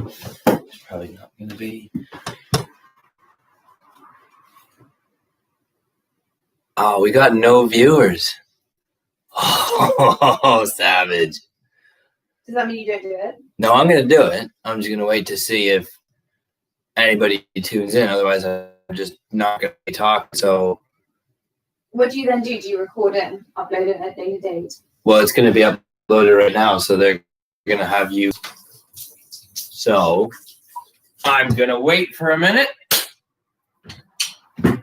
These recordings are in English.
It's probably not going to be. Oh, we got no viewers. Oh, savage. Does that mean you don't do it? No, I'm going to do it. I'm just going to wait to see if anybody tunes in. Otherwise, I'm just not going to be talking. So, what do you then do? Do you record it and upload it at a later date? Well, it's going to be uploaded right now, so they're going to have you. So, I'm going to wait for a minute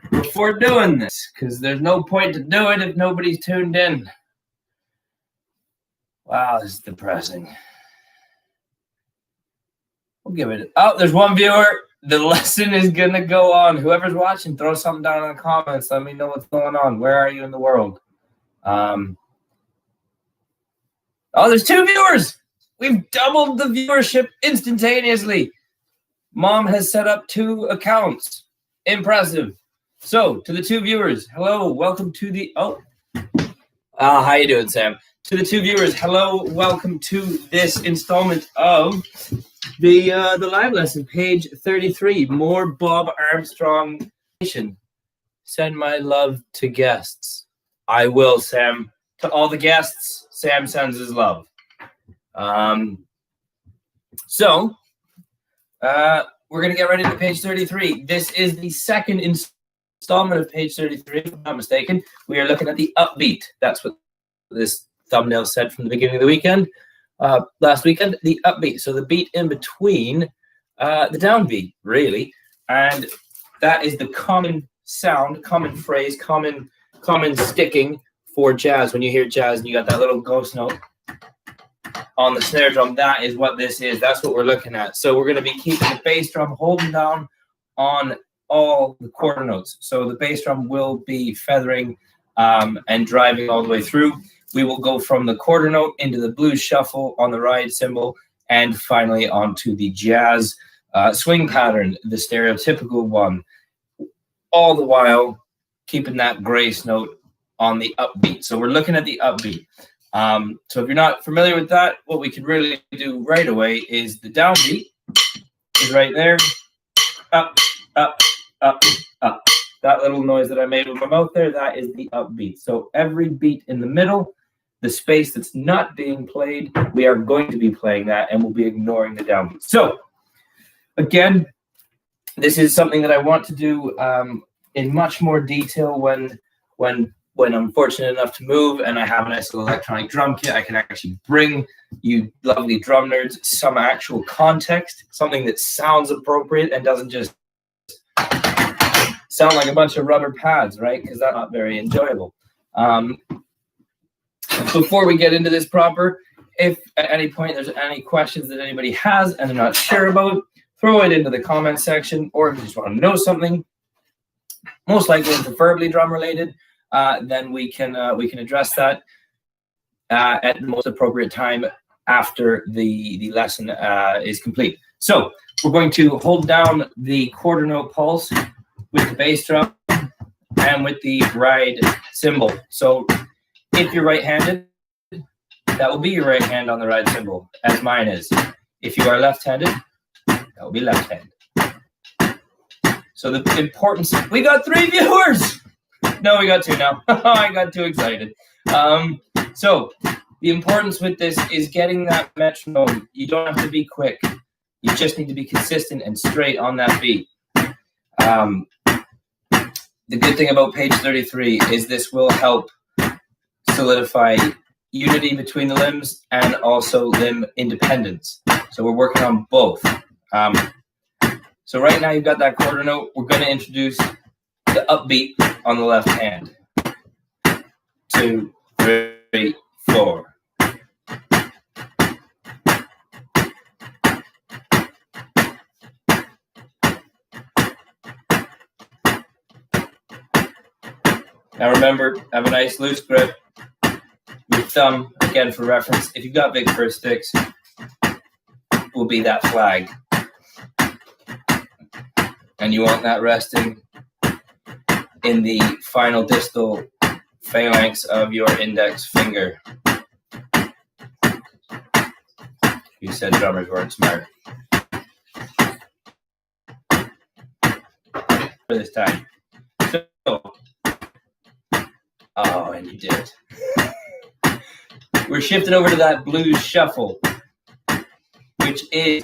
before doing this, because there's no point to do it if nobody's tuned in. Wow, this is depressing. We'll give it. Oh, there's one viewer. The lesson is going to go on. Whoever's watching, throw something down in the comments. Let me know what's going on. Where are you in the world? Oh, there's 2 viewers. We've doubled the viewership instantaneously. Mom has set up 2 accounts. Impressive. So, to the 2 viewers, hello. Welcome to the... how you doing, Sam? To the 2 viewers, hello. Welcome to this installment of the live lesson, page 33. More Bob Armstrong. Send my love to guests. I will, Sam. To all the guests, Sam sends his love. So, we're going to get ready to page 33. This is the second installment of page 33, if I'm not mistaken. We are looking at the upbeat. That's what this thumbnail said from the beginning of the weekend. Last weekend, the upbeat. So the beat in between the downbeat, really. And that is the common sound, common phrase, common sticking for jazz. When you hear jazz and you got that little ghost note on the snare drum, that is what this is. That's what we're looking at. So we're going to be keeping the bass drum holding down on all the quarter notes. So the bass drum will be feathering and driving all the way through. We will go from the quarter note into the blues shuffle on the ride cymbal, and finally onto the jazz swing pattern, the stereotypical one, all the while keeping that grace note on the upbeat. So we're looking at the upbeat. So if you're not familiar with that, what we could really do right away is the downbeat is right there. Up, up, up, up. That little noise that I made with my mouth there, that is the upbeat. So every beat in the middle, the space that's not being played, we are going to be playing that, and we'll be ignoring the downbeat. So again, this is something that I want to do in much more detail when I'm fortunate enough to move and I have a nice little electronic drum kit. I can actually bring you lovely drum nerds some actual context, something that sounds appropriate and doesn't just sound like a bunch of rubber pads, right? Because that's not very enjoyable. Before we get into this proper, if at any point there's any questions that anybody has and they're not sure about, throw it into the comment section. Or if you just want to know something, most likely and preferably drum related, then we can address that at the most appropriate time after the lesson is complete. So we're going to hold down the quarter note pulse with the bass drum and with the ride cymbal. So if you're right-handed, that will be your right hand on the ride cymbal, as mine is. If you are left-handed, that will be left hand. So the importance, we got 3 viewers. No, we got 2 now. I got too excited. So the importance with this is getting that metronome. You don't have to be quick. You just need to be consistent and straight on that beat. The good thing about page 33 is this will help solidify unity between the limbs and also limb independence. So we're working on both. So right now you've got that quarter note. We're going to introduce the upbeat on the left hand. 2, 3, 4. Now remember, have a nice loose grip. Your thumb, again for reference, if you've got big first sticks, will be that flag. And you want that resting in the final distal phalanx of your index finger. You said drummers weren't smart. this time. So, oh, and you did it. We're shifting over to that blues shuffle, which is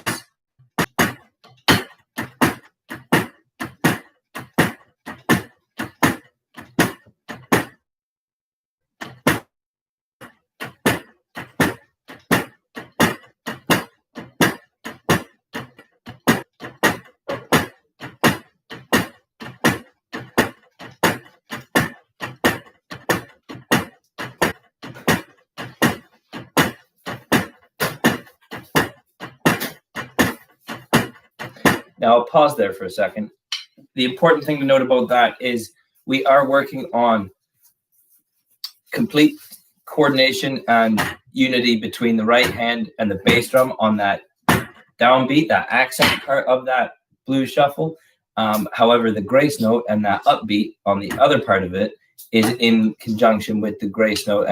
now I'll pause there for a second. The important thing to note about that is we are working on complete coordination and unity between the right hand and the bass drum on that downbeat, that accent part of that blues shuffle. However, the grace note and that upbeat on the other part of it is in conjunction with the grace note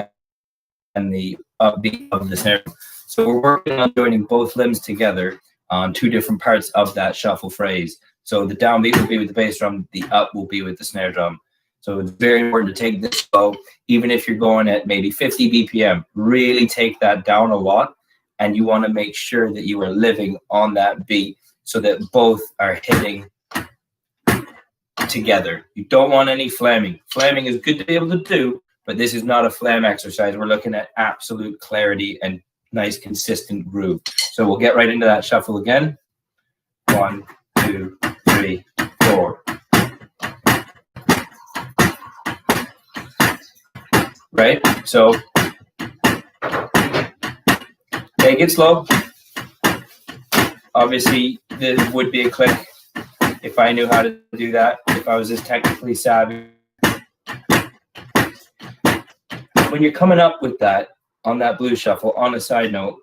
and the upbeat of the snare. So we're working on joining both limbs together on two different parts of that shuffle phrase. So the downbeat will be with the bass drum, the up will be with the snare drum. So it's very important to take this slow, even if you're going at maybe 50 BPM, really take that down a lot. And you want to make sure that you are living on that beat so that both are hitting together. You don't want any flamming. Flamming is good to be able to do, but this is not a flam exercise. We're looking at absolute clarity and nice consistent groove. So we'll get right into that shuffle again. 1, 2, 3, 4. Right? So take it slow. Obviously, there would be a click if I knew how to do that, if I was as technically savvy. When you're coming up with that on that blues shuffle, on a side note,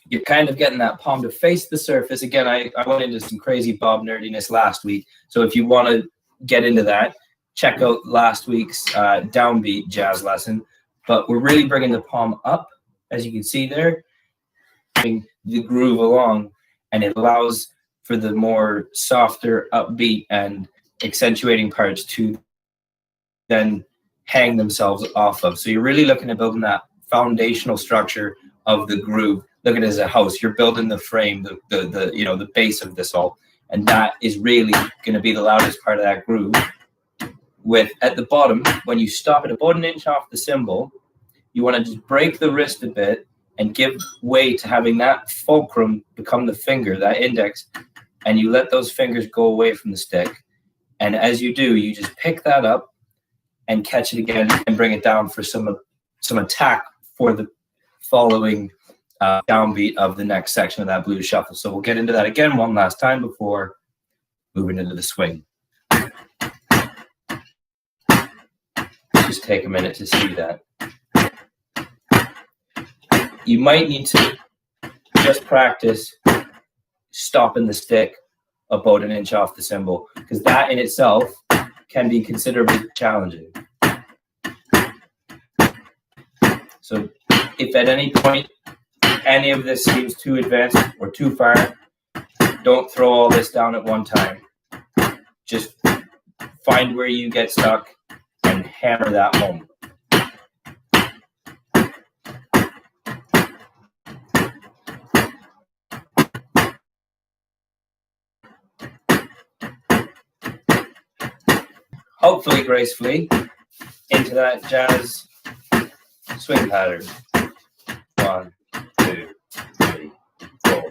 you're kind of getting that palm to face the surface. Again, I went into some crazy Bob nerdiness last week. So if you want to get into that, check out last week's downbeat jazz lesson. But we're really bringing the palm up, as you can see there, bring the groove along, and it allows for the more softer upbeat and accentuating parts to then hang themselves off of. So you're really looking at building that foundational structure of the groove. Look at it as a house. You're building the frame, the base of this all, and that is really going to be the loudest part of that groove. With at the bottom, when you stop at about 1 inch off the cymbal, you want to just break the wrist a bit and give way to having that fulcrum become the finger, that index, and you let those fingers go away from the stick. And as you do, you just pick that up and catch it again and bring it down for some attack for the following downbeat of the next section of that blues shuffle. So we'll get into that again one last time before moving into the swing. Just take a minute to see that. You might need to just practice stopping the stick about 1 inch off the cymbal, because that in itself can be considerably challenging. So if at any point any of this seems too advanced or too far, don't throw all this down at one time. Just find where you get stuck and hammer that home. Hopefully gracefully into that jazz swing pattern. 1, 2, 3, 4.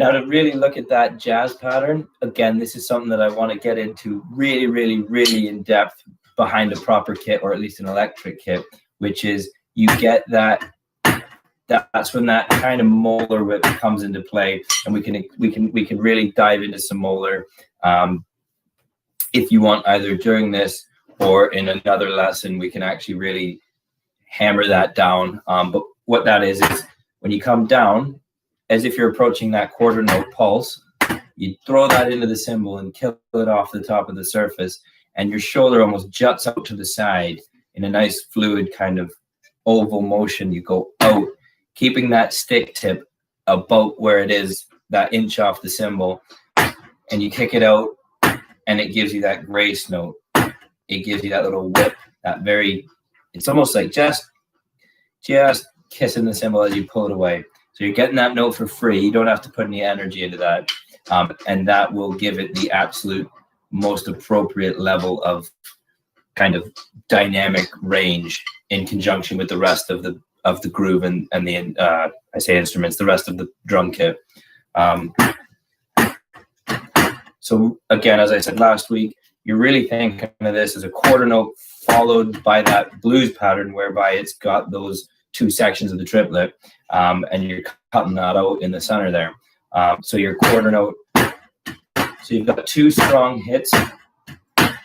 Now, to really look at that jazz pattern, again, this is something that I want to get into really, really, really in depth behind a proper kit, or at least an electric kit, which is you get that's when that kind of molar whip comes into play, and we can really dive into some molar if you want, either during this or in another lesson. We can actually really hammer that down. But what that is when you come down, as if you're approaching that quarter note pulse, you throw that into the cymbal and kill it off the top of the surface, and your shoulder almost juts out to the side in a nice fluid kind of oval motion. You go out, keeping that stick tip about where it is, that inch off the cymbal, and you kick it out, and it gives you that grace note. It gives you that little whip, it's almost like just kissing the cymbal as you pull it away. So you're getting that note for free. You don't have to put any energy into that. And that will give it the absolute most appropriate level of kind of dynamic range in conjunction with the rest of the groove and the I say instruments, the rest of the drum kit. So again, as I said last week, you're really thinking of this as a quarter note followed by that blues pattern, whereby it's got those two sections of the triplet, and you're cutting that out in the center there. So your quarter note, so you've got two strong hits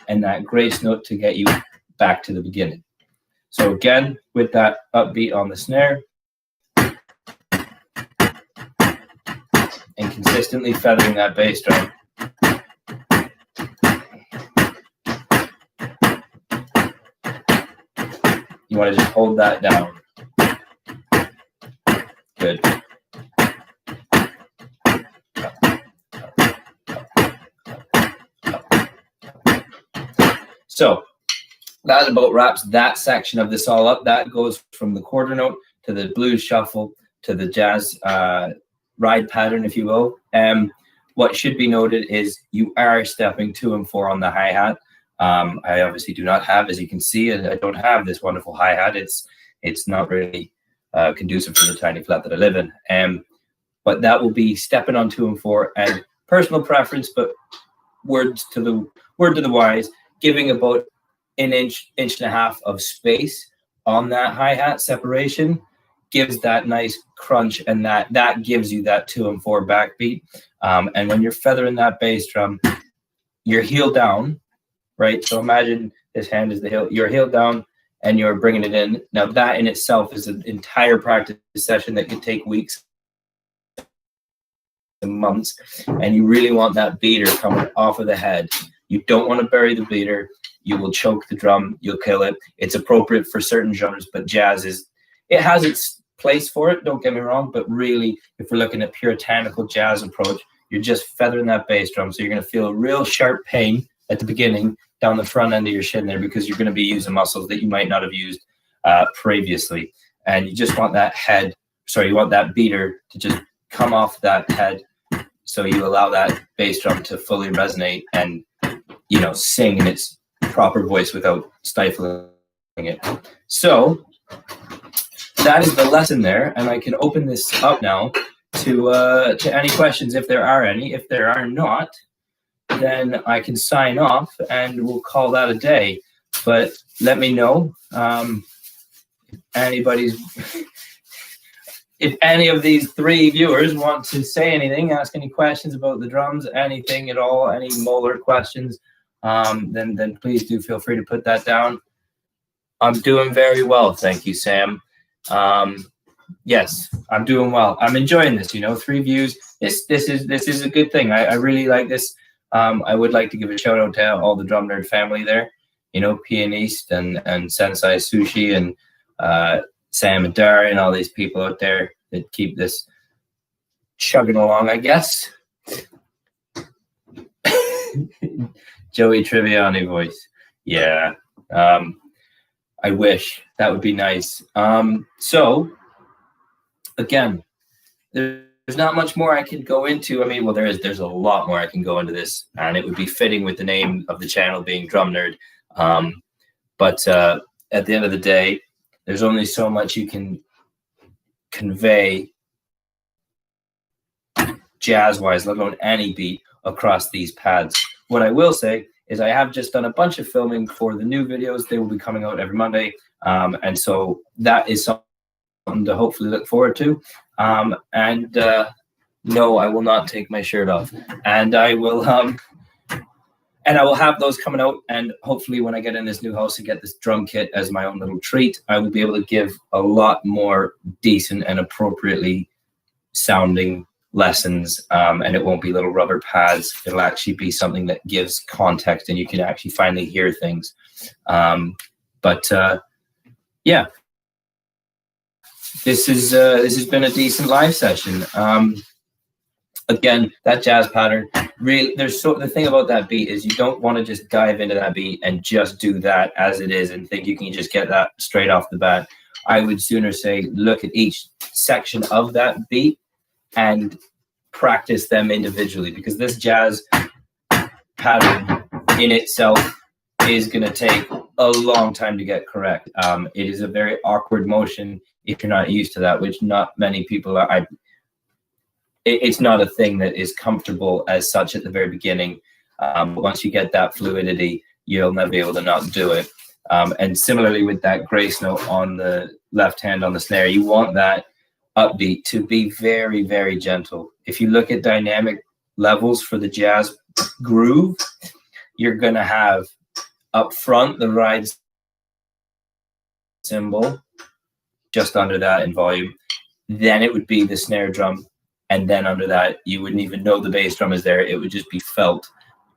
and that grace note to get you back to the beginning. So again, with that upbeat on the snare and consistently feathering that bass drum. You want to just hold that down. Good. So that about wraps that section of this all up. That goes from the quarter note to the blues shuffle to the jazz ride pattern, if you will. What should be noted is you are stepping 2 and 4 on the hi-hat. I obviously do not have, as you can see, I don't have this wonderful hi-hat. It's not really conducive for the tiny flat that I live in. But that will be stepping on 2 and 4, and personal preference, but word to the wise, giving about an inch and a half of space on that hi-hat separation gives that nice crunch, and that gives you that 2 and 4 backbeat. And when you're feathering that bass drum, you're heel down, right? So imagine this hand is the heel, you're heel down and you're bringing it in. Now that in itself is an entire practice session that could take weeks and months, and you really want that beater coming off of the head. You don't want to bury the beater. You will choke the drum. You'll kill it. It's appropriate for certain genres, but jazz it has its place for it. Don't get me wrong, but really, if we're looking at puritanical jazz approach, you're just feathering that bass drum. So you're going to feel a real sharp pain at the beginning down the front end of your shin there, because you're going to be using muscles that you might not have used previously. And you just want you want that beater to just come off that head. So you allow that bass drum to fully resonate and, sing in its proper voice without stifling it. So that is the lesson there. And I can open this up now to any questions, if there are any. If there are not, then I can sign off and we'll call that a day. But let me know if any of these 3 viewers want to say anything, ask any questions about the drums, anything at all, any molar questions, then please do feel free to put that down. I'm doing very well, thank you, Sam. Yes, I'm doing well. I'm enjoying this. 3 views. This is a good thing. I really like this. I would like to give a shout out to all the Drum Nerd family there. Pianiste and Sensei Sushi and Sam and Dari and all these people out there that keep this chugging along, I guess. Joey Triviani voice. Yeah. I wish. That would be nice. So, again, there's not much more I can go into. I mean, well, there's a lot more I can go into this, and it would be fitting with the name of the channel being Drum Nerd. But at the end of the day, there's only so much you can convey jazz-wise, let alone any beat across these pads. What I will say is I have just done a bunch of filming for the new videos. They will be coming out every Monday. And so that is something to hopefully look forward to. No, I will not take my shirt off. And I will have those coming out. And hopefully when I get in this new house and get this drum kit as my own little treat, I will be able to give a lot more decent and appropriately sounding lessons. And it won't be little rubber pads. It'll actually be something that gives context and you can actually finally hear things. Yeah, this has been a decent live session. Again, that jazz pattern, really, the thing about that beat is you don't want to just dive into that beat and just do that as it is and think you can just get that straight off the bat. I would sooner say look at each section of that beat and practice them individually, because this jazz pattern in itself is going to take a long time to get correct. It is a very awkward motion if you're not used to that, which not many people are. It's not a thing that is comfortable as such at the very beginning. But once you get that fluidity, you'll never be able to not do it. And similarly with that grace note on the left hand on the snare, you want that upbeat to be very, very gentle. If you look at dynamic levels for the jazz groove, you're going to have up front the ride cymbal just under that in volume. Then it would be the snare drum. And then under that, you wouldn't even know the bass drum is there. It would just be felt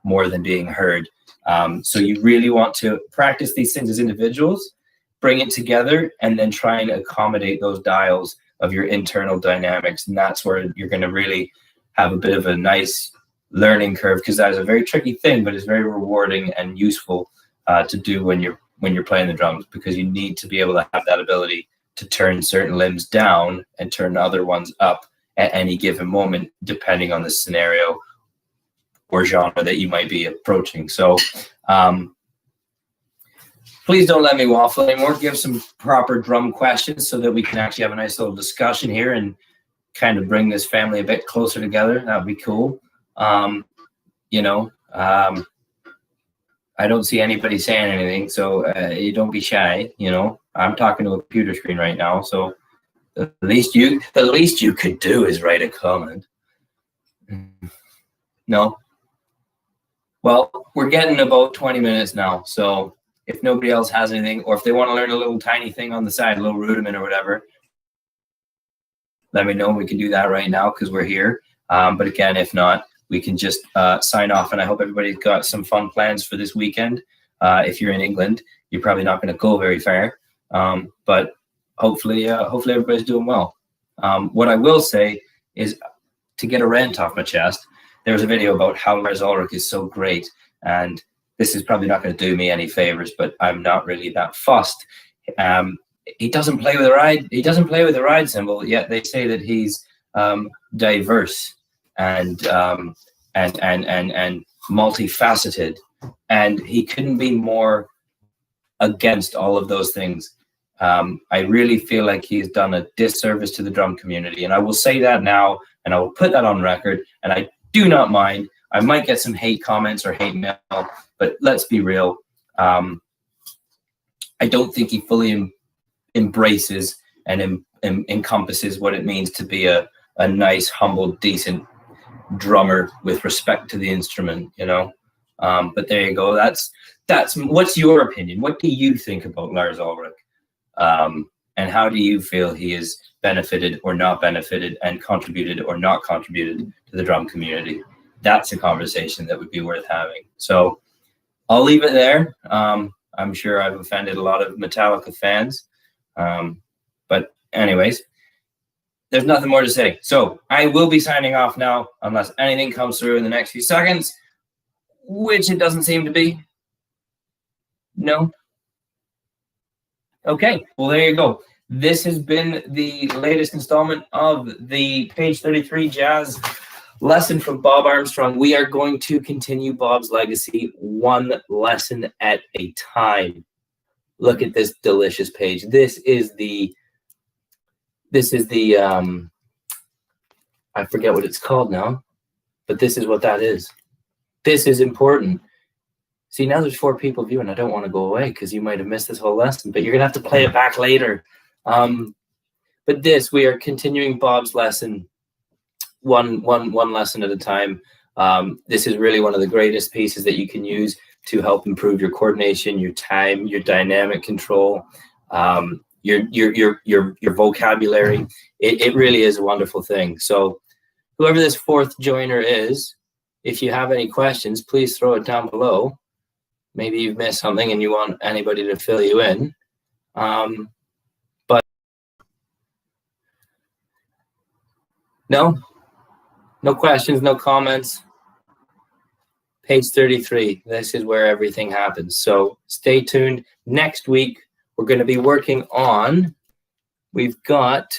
more than being heard. So you really want to practice these things as individuals, bring it together, and then try and accommodate those dials of your internal dynamics. And that's where you're going to really have a bit of a nice learning curve, because that is a very tricky thing, but it's very rewarding and useful to do when you're playing the drums, because you need to be able to have that ability to turn certain limbs down and turn other ones up at any given moment, depending on the scenario or genre that you might be approaching. So please don't let me waffle anymore. Give some proper drum questions so that we can actually have a nice little discussion here and kind of bring this family a bit closer together. That would be cool. I don't see anybody saying anything, so you don't be shy. I'm talking to a computer screen right now, so the least you could do is write a comment. No? Well, we're getting about 20 minutes now, so if nobody else has anything, or if they want to learn a little tiny thing on the side, a little rudiment or whatever, let me know. We can do that right now because we're here. But again, if not, we can just sign off. And I hope everybody's got some fun plans for this weekend. If you're in England, you're probably not going to go very far. But hopefully everybody's doing well. What I will say is, to get a rant off my chest, there was a video about how Lars Ulrich is so great. And this is probably not going to do me any favors, but I'm not really that fussed. He doesn't play with a ride. He doesn't play with a ride cymbal, yet they say that he's diverse and multifaceted, and he couldn't be more against all of those things. I really feel like he's done a disservice to the drum community, and I will say that now, and I will put that on record, and I do not mind. I might get some hate comments or hate mail, but let's be real. I don't think he fully embraces and encompasses what it means to be a nice, humble, decent drummer with respect to the instrument, but there you go. That's what's your opinion? What do you think about Lars Ulrich? And how do you feel he has benefited or not benefited, and contributed or not contributed to the drum community? That's a conversation that would be worth having. So I'll leave it there. I'm sure I've offended a lot of Metallica fans. But anyways, there's nothing more to say. So I will be signing off now, unless anything comes through in the next few seconds, which it doesn't seem to be. No. Okay, well, there you go. This has been the latest installment of the Page 33 Jazz lesson from Bob Armstrong. We are going to continue Bob's legacy one lesson at a time. Look at this delicious page. This is the I forget what it's called now, but this is what that is. This is important. See, now there's 4 people viewing. I don't want to go away because you might have missed this whole lesson, but you're going to have to play it back later. But we are continuing Bob's lesson one lesson at a time. This is really one of the greatest pieces that you can use to help improve your coordination, your time, your dynamic control, your vocabulary. It really is a wonderful thing. So whoever this 4th joiner is, if you have any questions, please throw it down below. Maybe you've missed something and you want anybody to fill you in. But no questions, no comments. Page 33, this is where everything happens. So stay tuned. Next week, we're going to be working on, we've got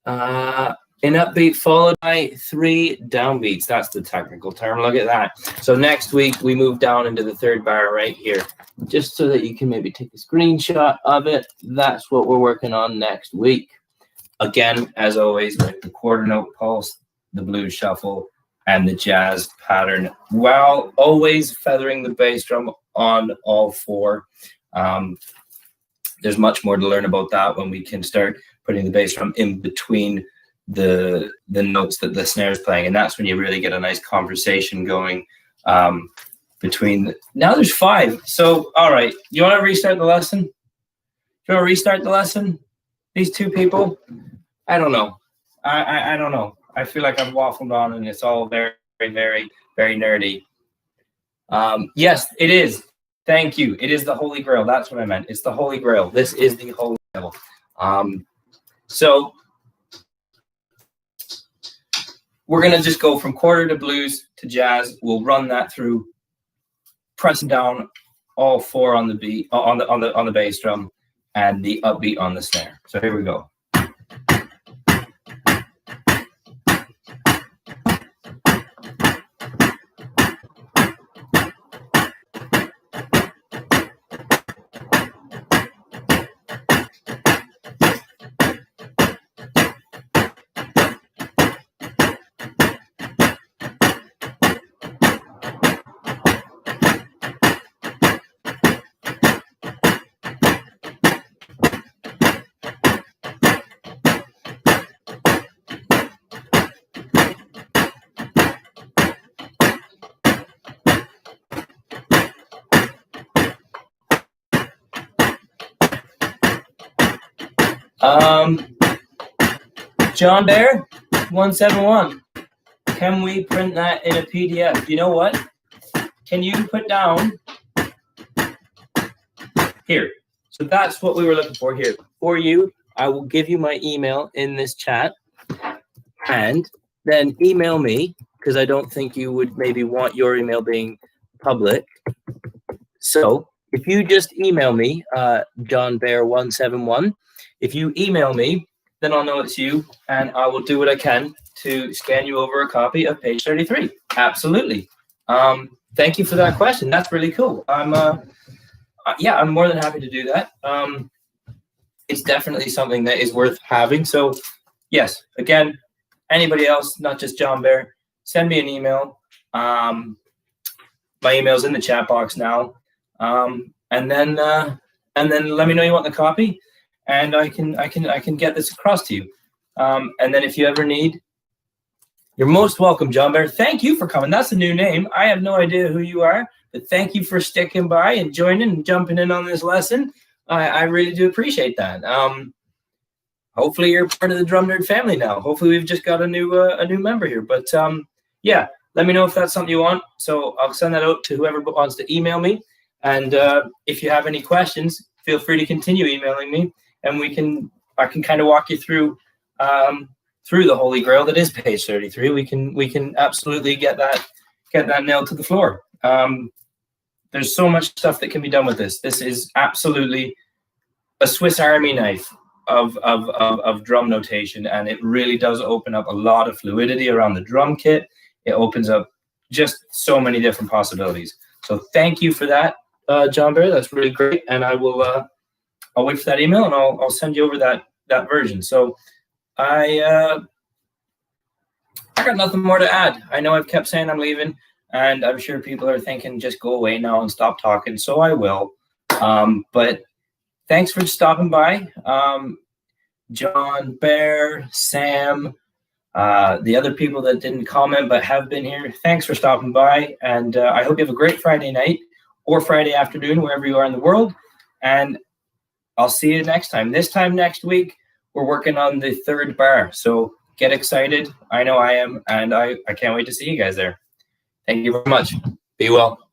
an upbeat followed by 3 downbeats. That's the technical term. Look at that. So next week, we move down into the 3rd bar right here, just so that you can maybe take a screenshot of it. That's what we're working on next week. Again, as always, with the quarter note pulse, the blues shuffle, and the jazz pattern, while always feathering the bass drum on all 4. There's much more to learn about that when we can start putting the bass drum in between the notes that the snare is playing, and that's when you really get a nice conversation going between. Now there's 5. So all right, you want to restart the lesson? You want to restart the lesson? These 2 people? I don't know. I don't know. I feel like I've waffled on and it's all very, very, very nerdy. Yes, it is. Thank you. It is the Holy Grail. That's what I meant. It's the Holy Grail. This is the Holy Grail. So we're going to just go from quarter to blues to jazz. We'll run that through, pressing down all 4 on the beat, on the bass drum, and the upbeat on the snare. So here we go. John Bear, 171. Can we print that in a PDF? You know what? Can you put down here? So that's what we were looking for here. For you, I will give you my email in this chat, and then email me, because I don't think you would maybe want your email being public. So if you just email me, johnbear171, if you email me, then I'll know it's you, and I will do what I can to scan you over a copy of page 33. Absolutely. Thank you for that question. That's really cool. I'm more than happy to do that. It's definitely something that is worth having. So yes, again, anybody else, not just John Bear, send me an email. My email's in the chat box now. And then let me know you want the copy, and I can get this across to you. And then if you ever need, you're most welcome, John Bear. Thank you for coming. That's a new name. I have no idea who you are, but thank you for sticking by and joining and jumping in on this lesson. I really do appreciate that. Hopefully you're part of the Drum Nerd family now. Hopefully we've just got a new member here. But yeah, let me know if that's something you want. So I'll send that out to whoever wants to email me. And if you have any questions, feel free to continue emailing me, and I can kind of walk you through the Holy Grail that is page 33. We can absolutely get that nailed to the floor. There's so much stuff that can be done with this. This is absolutely a Swiss Army knife of drum notation, and it really does open up a lot of fluidity around the drum kit. It opens up just so many different possibilities. So thank you for that, John Bear. That's really great, and I will. I'll wait for that email, and I'll send you over that version. So I I got nothing more to add. I know I've kept saying I'm leaving, and I'm sure people are thinking, just go away now and stop talking. So I will. But thanks for stopping by. John, Bear, Sam, the other people that didn't comment but have been here, thanks for stopping by. And I hope you have a great Friday night or Friday afternoon, wherever you are in the world. And I'll see you next time. This time next week, we're working on the third bar. So get excited. I know I am. And I can't wait to see you guys there. Thank you very much. Be well.